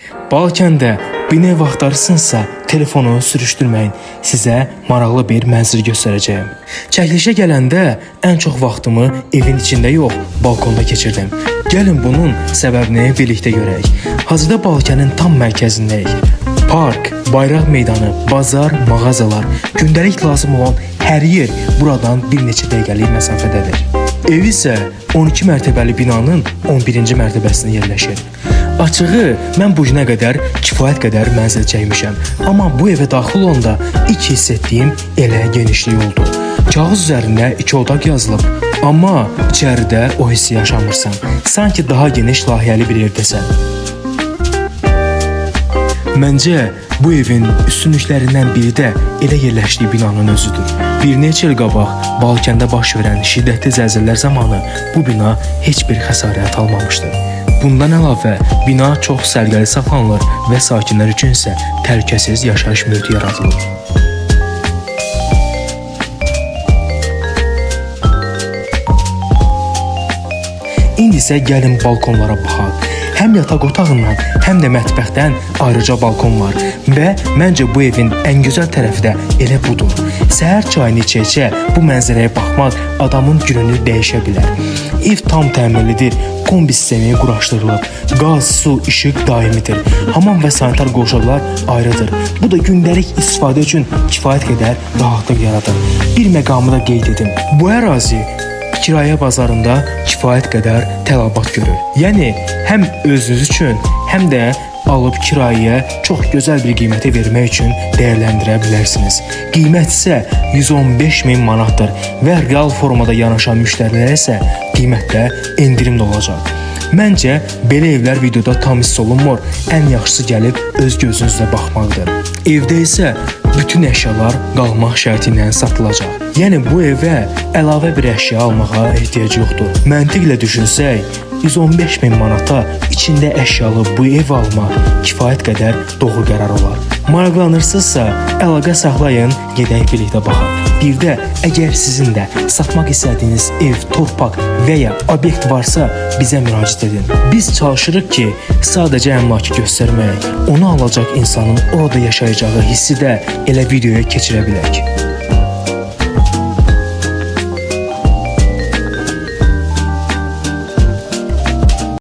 Balkəndə bina ev axtarırsınızsa, telefonu sürüşdürməyin. Sizə maraqlı bir mənzil göstərəcəyim. Çəkilişə gələndə ən çox vaxtımı evin içində yox, balkonda keçirdim. Gəlin bunun səbəbini birlikdə görək. Hazırda Balkənin tam mərkəzindəyik. Park, bayraq meydanı, bazar, mağazalar, gündəlik lazım olan hər yer buradan bir neçə dəqiqəlik məsafədədir. Ev isə 12 mərtəbəli binanın 11-ci mərtəbəsində yerləşir. Açığı, mən bu günə qədər kifayət qədər mənzil çəkmişəm. Amma bu evə daxil olanda ilk hiss etdiyim elə genişlik oldu. Kağız üzərində 2 otaq yazılıb, amma içəridə o hissi yaşamırsan. Sanki daha geniş layihəli bir evdəsən. Məncə, bu evin üstünlüklərindən biri də elə yerləşdiyi binanın özüdür. Bir neçə il qabaq Balkəndə baş verən şiddətli zəlzələlər zamanı bu bina heç bir xəsarət almamışdı. Bundan əlavə, bina çox sərgəli saxlanılır və sakinlər üçün isə təhlükəsiz yaşayış mühiti yaradılır. İndi isə gəlin balkonlara baxaq. Həm yataq otağından, həm də mətbəxdən ayrıca balkon var və məncə bu evin ən gözəl tərəfi də elə budur. Səhər çayını içə-içə bu mənzərəyə baxmaq adamın gününü dəyişə bilər. Ev tam təmirlidir, kombi sistemi quraşdırılıb, qaz, su, işıq daimidir. Hamam və sanitar qovşaqlar ayrıdır. Bu da gündəlik istifadə üçün kifayət qədər rahatlıq yaradır. Bir məqamı da qeyd edim. Bu ərazi kirayə bazarında kifayət qədər tələbat görür. Yəni, həm özünüz üçün, həm də alıb kirayəyə çox gözəl bir qiymətə vermək üçün dəyərləndirə bilərsiniz. Qiymət isə 115.000 manatdır və real formada yanaşan müştərilərə isə qiymətdə endirim də olacaq. Məncə, belə evlər videoda tam hiss olunmur, ən yaxşısı gəlib öz gözünüzlə baxmaqdır. Evdə isə bütün əşyalar qalmaq şərti ilə satılacaq. Yəni, bu evə əlavə bir əşya almağa ehtiyac yoxdur. Məntiqlə düşünsək, 115.000 manata içində əşyalı bu ev almaq kifayət qədər doğru qərar olar. Maraqlanırsınızsa, əlaqə saxlayın, gedək birlikdə baxaq. Bir də, əgər sizin də satmaq istədiyiniz ev, torpaq və ya obyekt varsa, bizə müraciət edin. Biz çalışırıq ki, sadəcə əmlakı göstərmək, onu alacaq insanın orada yaşayacağı hissi də elə videoya keçirə bilək.